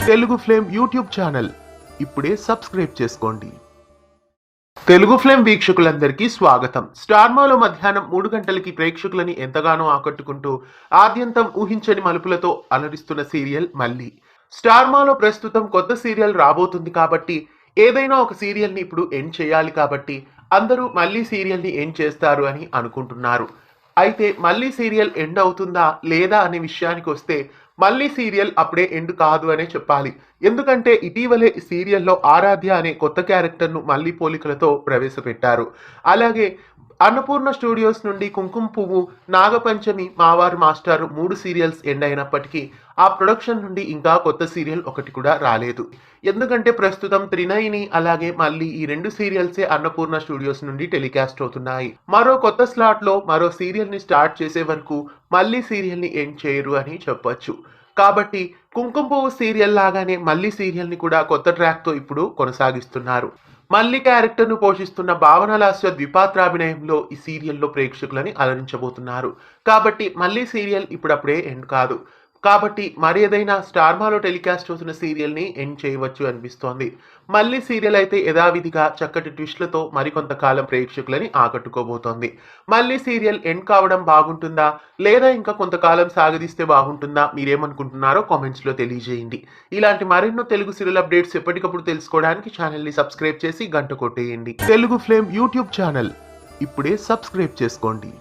Telugu flame YouTube channel ఇప్పుడే subscribe చేసుకోండి. Telugu flame వీక్షకులందరికీ స్వాగతం. స్టార్మాలో మధ్యాహ్నం 3 గంటలకి ప్రేక్షకులని ఎంతగానో ఆకట్టుకుంటూ ఆద్యంతం ఊహించని మలుపులతో అలరిస్తున్న సీరియల్ మళ్ళీ. స్టార్మాలో ప్రస్తుతం కొత్త సీరియల్ రాబోతుంది కాబట్టి ఏదైనా ఒక సీరియల్ని ఇప్పుడు ఎండ్ చేయాలి కాబట్టి అందరూ మళ్ళీ సీరియల్ని ఎండ్ చేస్తారు అని అనుకుంటున్నారు. అయితే మళ్ళీ సీరియల్ ఎండ్ అవుతుందా లేదా అనే విషయానికి వస్తే మళ్ళీ సీరియల్ అప్పుడే ఎండ్ కాదు అనే చెప్పాలి. ఎందుకంటే ఇటీవలే ఈ సీరియల్లో ఆరాధ్య అనే కొత్త క్యారెక్టర్ను మళ్ళీ పోలికలతో ప్రవేశపెట్టారు. అలాగే అన్నపూర్ణ స్టూడియోస్ నుండి కుంకుమ పువ్వు, నాగపంచమి, మావారు మాస్టారు 3 సీరియల్స్ ఎండ్ అయినప్పటికీ ఆ ప్రొడక్షన్ నుండి ఇంకా కొత్త సీరియల్ ఒకటి కూడా రాలేదు. ఎందుకంటే ప్రస్తుతం త్రినయని అలాగే మళ్ళీ ఈ 2 సీరియల్సే అన్నపూర్ణ స్టూడియోస్ నుండి టెలికాస్ట్ అవుతున్నాయి. మరో కొత్త స్లాట్ లో మరో సీరియల్ ని స్టార్ట్ చేసే వరకు మళ్ళీ సీరియల్ ని ఎండ్ చేయరు అని చెప్పొచ్చు. కాబట్టి కుంకుమ పువ్వు సీరియల్ లాగానే మళ్ళీ సీరియల్ ని కూడా కొత్త ట్రాక్ తో ఇప్పుడు కొనసాగిస్తున్నారు. మళ్ళీ క్యారెక్టర్ ను పోషిస్తున్న భావనలాస్య ద్విపాత్రాభినయంలో ఈ సీరియల్లో ప్రేక్షకులని అలరించబోతున్నారు. కాబట్టి మళ్ళీ సీరియల్ ఇప్పుడప్పుడే ఎండ్ కాదు. కాబట్టి మరి ఏదైనా స్టార్మాలో టెలికాస్ట్ అవుతున్న సీరియల్ని ఎండ్ చేయవచ్చు అనిపిస్తోంది. మళ్ళీ సీరియల్ అయితే యథావిధిగా చక్కటి ట్విస్ట్లతో మరికొంతకాలం ప్రేక్షకులని ఆకట్టుకోబోతోంది. మళ్ళీ సీరియల్ ఎండ్ కావడం బాగుంటుందా లేదా ఇంకా కొంతకాలం సాగదీస్తే బాగుంటుందా మీరేమనుకుంటున్నారో కామెంట్స్లో తెలియజేయండి. ఇలాంటి మరెన్నో తెలుగు సీరియల్ అప్డేట్స్ ఎప్పటికప్పుడు తెలుసుకోవడానికి ఛానల్ని సబ్స్క్రైబ్ చేసి గంట కొట్టేయండి. తెలుగు ఫ్లేమ్ యూట్యూబ్ ఛానల్ ఇప్పుడే సబ్స్క్రైబ్ చేసుకోండి.